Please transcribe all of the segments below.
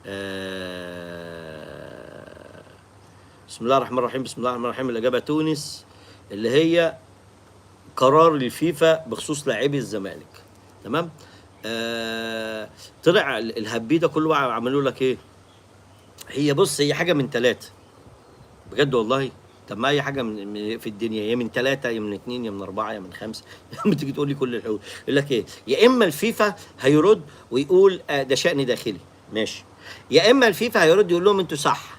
بسم الله الرحمن الرحيم. بسم الله الرحمن الرحيم. الإجابة تونس، اللي هي قرار الفيفا بخصوص لاعبي الزمالك. تمام. طلع الهبي ده كله عملوا لك ايه؟ هي بص، هي حاجه من ثلاثه بجد والله. طب ما اي حاجه في الدنيا يا من ثلاثه يا من اثنين يا من اربعه يا من خمسه. لما تيجي تقول لي كل الحقوق يقول لك ايه؟ يا اما الفيفا هيرد ويقول ده شأن داخلي، ماشي، يا اما الفيفا هيرد يقول لهم انتوا صح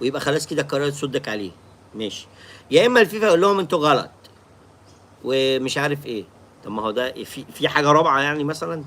ويبقى خلاص كده القرار تصدق عليه، ماشي، يا اما الفيفا يقول لهم انتوا غلط ومش عارف ايه. طب ما هو ده في حاجه رابعه يعني مثلا؟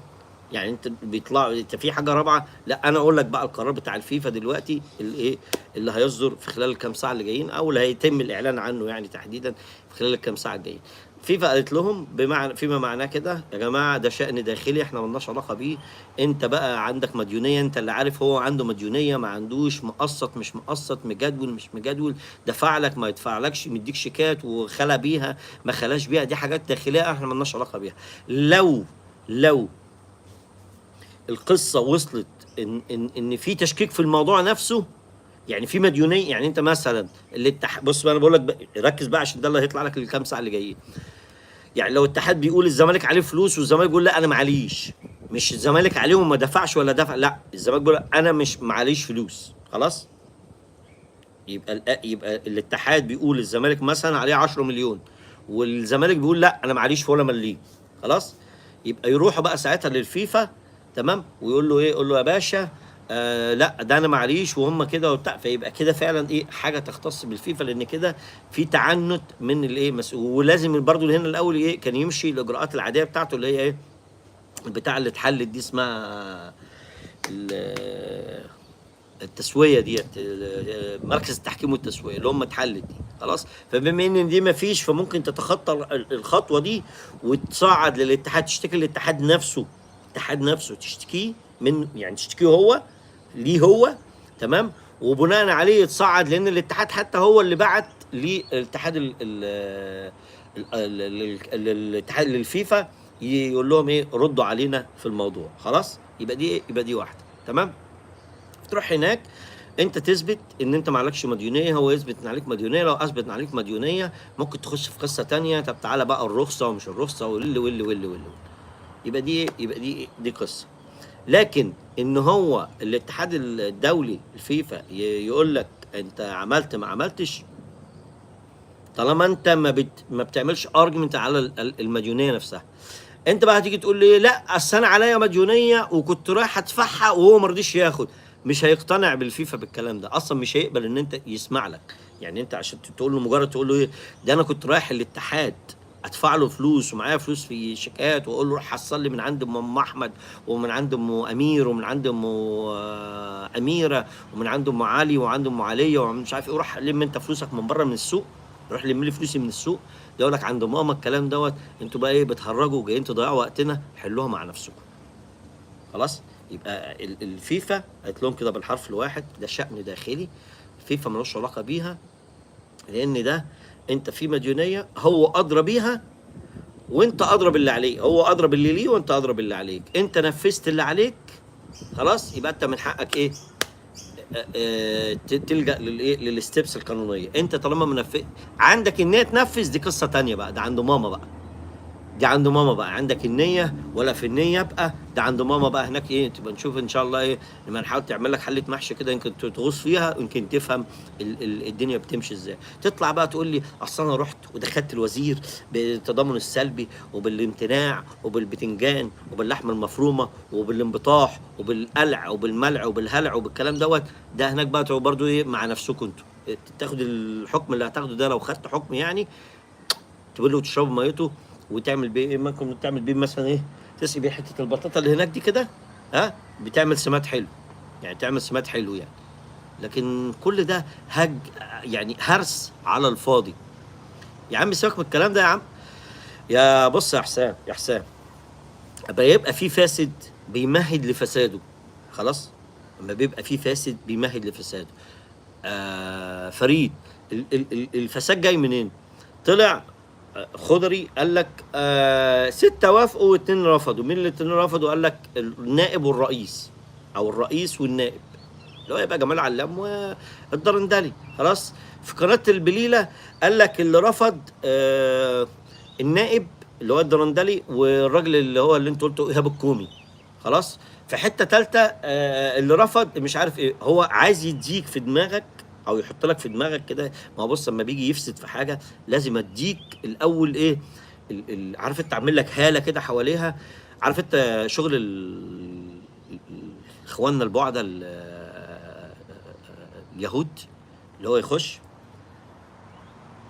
يعني انت بيطلع انت في حاجه رابعه؟ لا، انا اقول لك بقى القرار بتاع الفيفا دلوقتي اللي ايه، اللي هيصدر في خلال الكام ساعه اللي جايين، او اللي هيتم الاعلان عنه يعني تحديدا في خلال الكام ساعه الجايين. فيفا قالت لهم بمعنى فيما معناه كده يا جماعه ده شأن داخلي احنا مالناش علاقه بيه. انت بقى عندك مديونيه، انت اللي عارف هو عنده مديونيه ما عندوش، مقسط مش مقسط، مجدول مش مجدول، دفع لك ما يدفعلكش، مديك شيكات وخلى بيها ما خلاش بيها، دي حاجات داخليه احنا مالناش علاقه بيها. لو القصه وصلت ان في تشكيك في الموضوع نفسه، يعني في مديونيه، يعني انت مثلا بص انا بقول لك ركز بقى عشان ده اللي هيطلع لك الكام ساعه اللي جايين. يعني لو الاتحاد بيقول الزمالك عليه فلوس والزمالك بيقول لا انا معليش، مش الزمالك عليه وما دفعش ولا دفع، لا الزمالك بيقول انا مش معليش فلوس، خلاص. يبقى الاتحاد بيقول الزمالك مثلا عليه 10 مليون والزمالك بيقول لا انا معليش ولا مليم، خلاص. يبقى يروحوا بقى ساعتها للفيفا، تمام، ويقول له ايه؟ يقول له يا باشا لا ده انا معليش وهم كده وبتاع، فيبقى كده فعلا ايه، حاجه تختص بالفيفا، لان كده في تعنت من الايه ولازم برضو هنا الاول ايه كان يمشي الاجراءات العاديه بتاعته اللي هي ايه، البتاع اللي اتحلت دي اسمها التسويه ديت، مركز التحكيم والتسويه اللي هم اتحلت دي، خلاص. فبما ان دي ما فيش، فممكن تتخطى الخطوه دي وتصعد للاتحاد، تشتكي الاتحاد نفسه، الاتحاد نفسه تشتكيه من، يعني تشتكيه هو ليه هو، تمام، وبناء عليه يتصعد، لان الاتحاد حتى هو اللي بعت للاتحاد الاتحاد للفيفا يقول لهم ايه، ردوا علينا في الموضوع، خلاص. يبقى دي يبقى دي واحده، تمام. تروح هناك انت تثبت ان انت معلكش مديونيه، هو يثبت ان عليك مديونيه، لو اثبت ان عليك مديونيه ممكن تخش في قصه تانية، طب تعالى بقى الرخصه ومش الرخصه واللي يبقى دي قصه. لكن ان هو الاتحاد الدولي الفيفا يقول لك انت عملت ما عملتش، طالما انت ما بتعملش ارجمنت على المديونيه نفسها. انت بقى هتيجي تقول لي لا اصل انا عليا مديونيه وكنت رايح ادفعها وهو ما رضيش ياخد، مش هيقتنع بالفيفا بالكلام ده اصلا، مش هيقبل ان انت يسمع لك. يعني انت عشان تقول له، مجرد تقول له ايه ده انا كنت رايح الاتحاد ادفع له فلوس ومعايا فلوس في شيكات، واقول له روح حصل لي من عند ام احمد ومن عند ام امير ومن عند ام اميره ومن عند ام علي وعند ام عليه ومش عارف ايه، روح لم انت فلوسك من بره من السوق، روح لم لي فلوسي من السوق. يقول لك عند ماما الكلام دوت، انتوا بقى ايه بتهرجوا وجايين تضيعوا وقتنا، حلوها مع نفسكم، خلاص. يبقى الفيفا قالت لهم كده بالحرف الواحد ده شأن داخلي، الفيفا ملوش علاقه بيها، لان ده انت في مديونيه هو ادرى بيها وانت ادرى باللي عليك، هو ادرى باللي ليه وانت ادرى باللي عليك، انت نفذت اللي عليك، خلاص. يبقى انت من حقك ايه، تلجأ للايه، للستبس القانونيه. انت طالما منفذ عندك النيه تنفذ، دي قصه تانية بقى، ده عند ماما بقى، دي عند ماما بقى، عندك النيه ولا في النيه بقى، ده عند ماما بقى هناك ايه. تبقى نشوف ان شاء الله ايه لما نحاول تعمل لك حله محشي كده، يمكن تغوص فيها يمكن تفهم الدنيا بتمشي ازاي. تطلع بقى تقول لي اصل انا رحت ودخلت الوزير بالتضامن السلبي وبالامتناع وبالبتنجان وباللحمه المفرومه وبالانبطاح وبالقلع وبالملع وبالهلع وبالكلام دوت، ده هناك بقى تبقوا برضو ايه مع نفسكم انتوا، تاخد الحكم اللي هتاخده ده لو خدت حكم يعني، تقول له تشرب ميته وتعمل بيه ايه، ممكن تعمل بيه مثلا ايه، تسقي بيه حته البطاطا اللي هناك دي كده، ها، بتعمل سماد حلو، يعني تعمل سماد حلو يعني. لكن كل ده يعني هرس على الفاضي. يا عم سيبك من الكلام ده يا عم. يا بص يا حسام، يا حسام، يبقى في فاسد بيمهد لفساده، خلاص. لما بيبقى في فاسد بيمهد لفساده، فريد، الفساد جاي منين؟ طلع خضري قال لك 6 وافقوا و2 رفضوا، مين اللي 2 رفضوا؟ قال لك النائب والرئيس، او الرئيس والنائب اللي هو يبقى جمال علام والدرندلي. خلاص. في قناه البليله قال لك اللي رفض النائب اللي هو الدرندلي، والراجل اللي هو اللي انت قلته ايهاب الكومي. خلاص. في حته ثالثه اللي رفض مش عارف ايه، هو عايز يديك في دماغك او يحط لك في دماغك كده. ما هو بص، لما بيجي يفسد في حاجه لازم اديك الاول ايه، عارف انت، اعمل لك هاله كده حواليها. عارف انت شغل اخواننا البعده اليهود، اللي هو يخش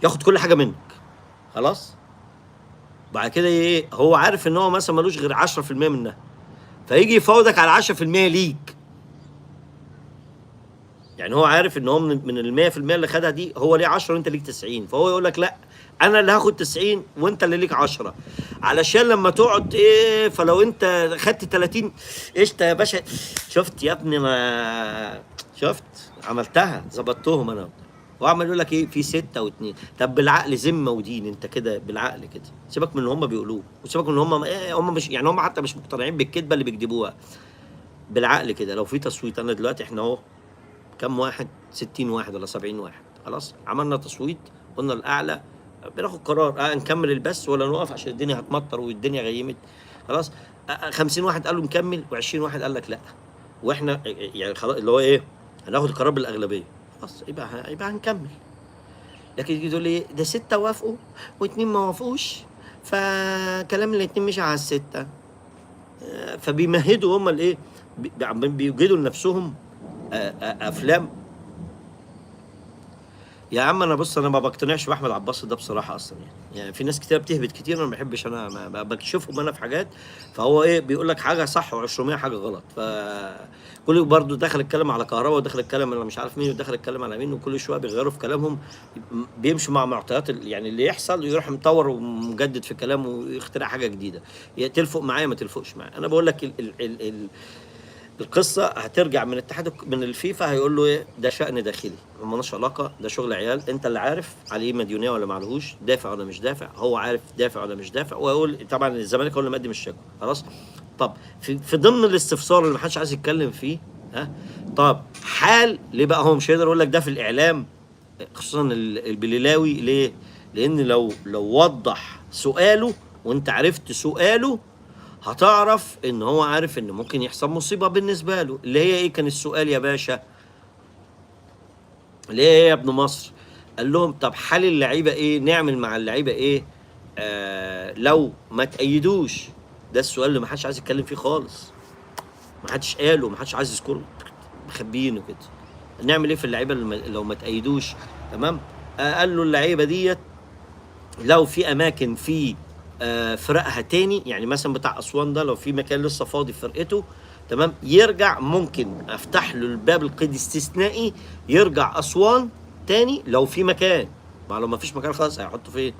ياخد كل حاجه منك. خلاص. بعد كده ايه، هو عارف ان هو مثلا ملوش غير 10% منها، فيجي يفاوضك على 10% ليك. يعني هو عارف ان هو من ال 100% اللي خدها دي هو ليه 10 وانت ليك 90، فهو يقول لك لا، انا اللي هاخد 90 وانت اللي ليك 10، علشان لما تقعد ايه، فلو انت خدت 30 قشطه يا باشا. شفت يا ابني، ما شفت عملتها، ظبطتهم انا. وعمل يقول لك ايه، في 6 و2. طب بالعقل ذمه ودين، انت كده بالعقل كده، سيبك من اللي هم بيقولوه، وسيبك من هم هم مش يعني، هم حتى مش مقتنعين بالكذبه اللي بيكذبوها. بالعقل كده، لو في تصويت، انا دلوقتي احنا اهو كم واحد، 60 واحد ولا 70 واحد، خلاص عملنا تصويت، قلنا الاعلى، بناخد قرار نكمل البث ولا نوقف عشان الدنيا هتمطر والدنيا غيمت. خلاص. 50 واحد قالوا نكمل، و20 واحد قال لك لا، واحنا يعني خلاص اللي هو ايه، هناخد القرار بالاغلبيه. خلاص يبقى هنكمل. لكن يجي تقول لي ده 6 وافقوا و2 ما وافقوش، فكلام ال2 مشي على ال6. فبيمهدوا هم الايه، بيوجدوا لنفسهم افلام. يا عم انا بص، انا ما بقتنعش باحمد عباس ده بصراحه اصلا. يعني في ناس كتير بتهبط كتير، انا ما بحبش، انا ما بكشفهم انا في حاجات. فهو ايه، بيقول لك حاجه صح و200 حاجه غلط. كل برضه دخل الكلام على كهرباء، ودخل الكلام على مش عارف مين، ودخل الكلام على مين، وكل شويه بيغيروا في كلامهم، بيمشوا مع معطيات يعني اللي يحصل، يروح مطور ومجدد في كلامه ويخترع حاجه جديده. تلفق معايا ما تلفقش معايا. انا بقول لك القصه هترجع من من الفيفا، هيقول له ايه، ده شأن داخلي مالناش علاقه، ده شغل عيال، انت اللي عارف عليه مديونيه ولا معلهوش، دافع ولا مش دافع، هو عارف دافع ولا مش دافع. ويقول طبعا الزمالك هو اللي مقدم الشكوى. خلاص. طب في ضمن الاستفسار اللي ما حدش عايز يتكلم فيه، طب حال ليه بقى هو مش هيقدر يقول لك ده في الاعلام، خصوصا البليلاوي، ليه؟ لان لو وضح سؤاله وانت عرفت سؤاله، هتعرف ان هو عارف ان ممكن يحصل مصيبه بالنسبه له. اللي هي ايه كان السؤال يا باشا؟ اللي هي ايه يا ابن مصر؟ قال لهم طب حال اللعيبه ايه، نعمل مع اللعيبه ايه لو ما تأيدوش. ده السؤال اللي ما حدش عايز يتكلم فيه خالص، ما حدش قاله، ما حدش عايز يذكره، مخبيينه كده. نعمل ايه في اللعيبه لو ما تأيدوش؟ تمام. قال له اللعيبه ديت لو في اماكن في فرقها تاني، يعني مثلا بتاع اسوان ده لو في مكان لسه فاضي في فرقته، تمام، يرجع، ممكن افتح له الباب القيد استثنائي، يرجع اسوان تاني لو في مكان. ما لو ما فيش مكان خلاص هيحطه فين؟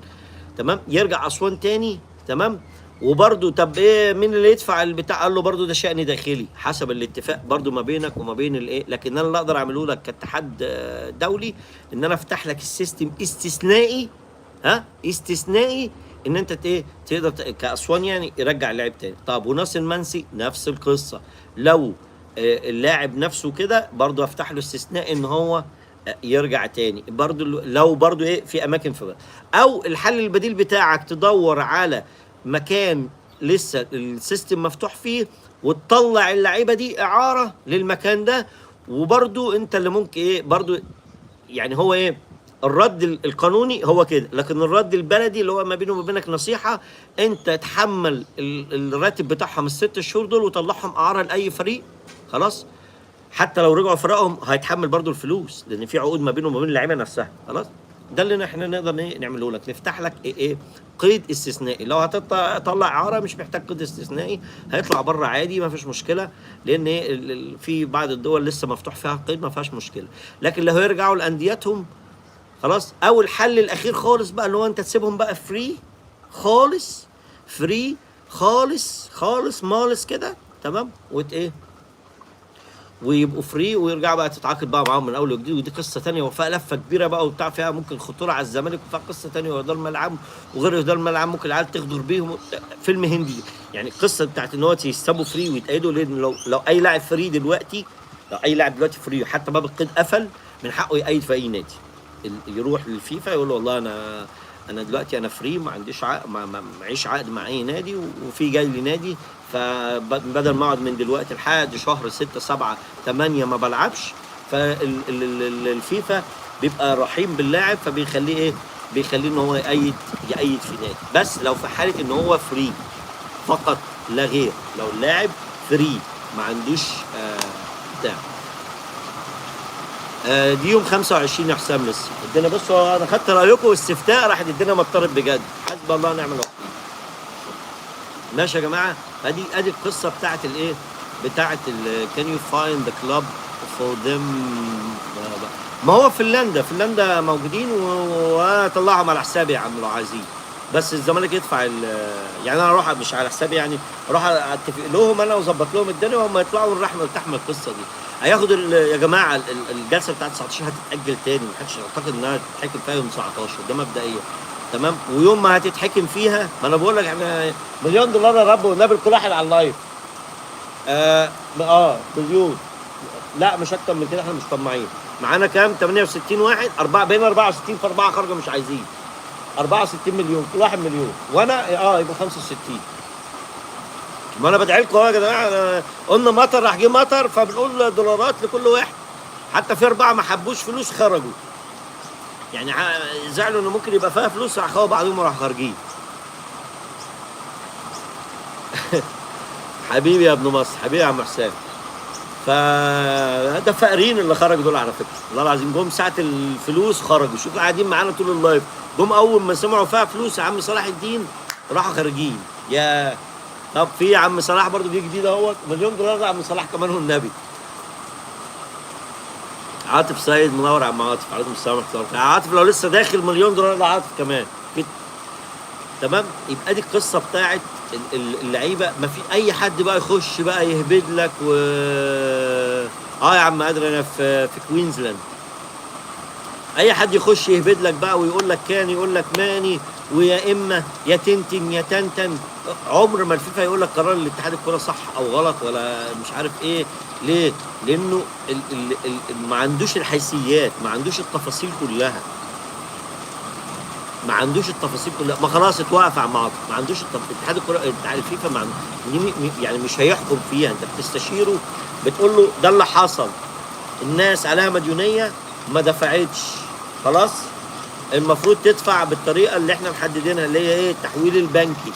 تمام، يرجع اسوان تاني. تمام. وبرده طب ايه، مين اللي يدفع البتاع؟ قال له برده ده شأن داخلي حسب الاتفاق برده ما بينك وما بين الايه. لكن انا اللي اقدر اعمله لك كاتحاد دولي ان انا افتح لك السيستم استثنائي، استثنائي، ان انت ايه تقدر كاسوان يعني يرجع اللاعب تاني. طب وناصر المنسي نفس القصه، لو اللاعب نفسه كده برضو افتح له استثناء ان هو يرجع تاني برضو، لو برضو ايه في اماكن في. او الحل البديل بتاعك تدور على مكان لسه السيستم مفتوح فيه وتطلع اللعيبه دي اعاره للمكان ده. وبرضو انت اللي ممكن ايه برضو، يعني هو ايه الرد القانوني هو كده، لكن الرد البلدي اللي هو ما بينه وما بينك نصيحه، انت تحمل الراتب بتاعهم ال6 شهور دول وطلعهم اعاره لاي فريق. خلاص. حتى لو رجعوا فرقهم هيتحمل برضو الفلوس، لان في عقود ما بينه وما بين اللعيبه نفسها. خلاص. ده اللي احنا نقدر نعمله لك، نفتح لك ايه قيد استثنائي. لو هتطلع اعاره مش محتاج قيد استثنائي، هيطلع بره عادي ما فيش مشكله، لان في بعض الدول لسه مفتوح فيها قيد ما فيهاش مشكله. لكن لو هيرجعوا لانديتهم خلاص، او الحل الاخير خالص بقى اللي هو انت تسيبهم بقى فري خالص، فري خالص خالص مالص كده. تمام. ويبقوا فري ويرجعوا بقى تتعاقد بقى معاهم من اول وجديد، ودي قصه ثانيه وفيها لفه كبيره بقى وبتاع، فيها ممكن خطوره على الزمالك وفيها قصه ثانيه واداره الملعب وغير اداره الملعب ممكن العيال تغدر بيهم. فيلم هندي يعني. القصه بتاعت ان هو يسابوا فري ويتأيدوا، لان لو اي لاعب فري دلوقتي، لو اي لاعب دلوقتي فري حتى باب القيد قفل، من حقه يأيد في اي نادي. يروح للفيفا يقول له والله انا دلوقتي انا فري، ما عنديش عقد، معيش عقد مع اي نادي، وفي جاي لي نادي، فبدل ما اقعد من دلوقتي لحد شهر 6 7 8 ما بلعبش، فالفيفا بيبقى رحيم باللاعب، فبيخليه ايه؟ بيخليه ان هو يأيد في نادي، بس لو في حاله ان هو فري فقط لا غير. لو اللاعب فري ما عندوش بتاع. دي يوم 25 يا حسام لسه ادينا. بصوا انا خدت رايكم واستفتاء راح ادينا مضطرب بجد، حسب الله ونعم الوكيل. ماشي يا جماعه. ادي القصه بتاعت الايه؟ بتاعت كان يو فايند ذا كلاب فور ذم. ما هو فنلندا موجودين وطلعهم على حسابي يا عم لو عايزين، بس الزمالك يدفع يعني انا اروح مش على حسابي، يعني اروح اتفق لهم انا واظبط لهم الدنيا، وهم يطلعوا ونروح نرتاح من القصه دي. هياخد يا جماعه الجلسه بتاعت 19 هتتاجل تاني، محدش يعتقد انها تتحكم فيها يوم 19 ده مبدئيا. تمام. ويوم ما هتتحكم فيها، ما انا بقول لك احنا مليون دولار يا رب والنبي لكل واحد على اللايف. مليون. لا مش اكتر من كده، احنا مش طماعين. معانا كام؟ 68 واحد، بين 64 في 4 خارجه مش عايزين. 64 مليون، كل واحد مليون، وانا يبقى 65. ما انا بدعي لكم يا جماعه، قلنا مطر راح جه مطر، فبنقول دولارات لكل واحد. حتى في 4 ما حبوش فلوس خرجوا، يعني زعلوا انه ممكن يبقى فيها فلوس، راح خدوا بعضهم وراح خارجين. حبيبي يا ابن مصر، حبيبي يا عم حسام. فده فقرين اللي خرجوا دول على فكره، والله العظيم جم ساعه الفلوس خرجوا. شوف قاعدين معانا طول اللايف، جم اول ما سمعوا فيها فلوس يا عم صلاح الدين راحوا خارجين. يا طب في عم صلاح برضو جه جديد اهوت، مليون دولار ده عم صلاح كمان والنبي. عاطف سيد منور يا عم عاطف، عليكم السلام ورحمه الله. عاطف لو لسه داخل مليون دولار ده عاطف كمان. تمام. يبقى دي القصه بتاعت اللعيبه. ما في اي حد بقى يخش بقى يهبد لك يا عم قادر انا في كوينزلاند. اي حد يخش يهبد لك بقى ويقول لك كان، يقول لك ماني، ويا اما يا تنتن يا تنتن. عمر ما الفيفا يقول لك قرار الاتحاد الكوره صح او غلط ولا مش عارف ايه. ليه؟ لانه ما عندوش الحيثيات، ما عندوش التفاصيل كلها، ما عندوش التفاصيل كلها. ما خلاص اتوقف مع بعض، ما عندوش اتحاد الكوره بتاع الفيفا يعني مش هيحكم فيها. انت بتستشيره، بتقول له ده اللي حصل، الناس عليها مديونيه ما دفعتش، خلاص المفروض تدفع بالطريقه اللي احنا محددينها اللي هي ايه؟ التحويل البنكي،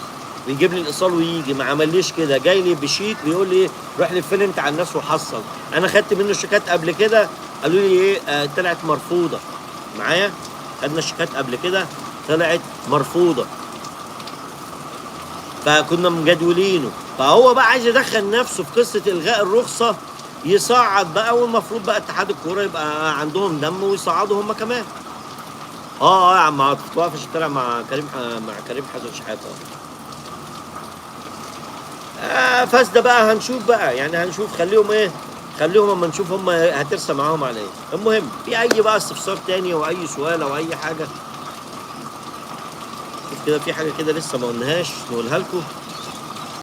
ويجيب لي الايصال ويجي. ما عمليش كده، جاي لي بشيك بيقول لي ايه؟ روح لف انت على الناس وحصل. انا خدت منه شيكات قبل كده، قالوا لي ايه؟ طلعت مرفوضه. معايا؟ خدنا شيكات قبل كده طلعت مرفوضه، فكنا مجدولينه. فهو بقى عايز يدخل نفسه في قصه الغاء الرخصه، يصعد بقى، والمفروض بقى اتحاد الكوره يبقى عندهم دم ويصعدوا هم كمان. يا عم عاطف توقف عشان طلع مع كريم حسن شحاته. فاسده بقى هنشوف بقى، يعني هنشوف. خليهم اما نشوف هم هترسى معاهم على ايه. المهم في اي بقى استفسار تاني او اي سؤال او اي حاجه كده، في حاجه كده لسه ما قلناهاش نقولها لكم.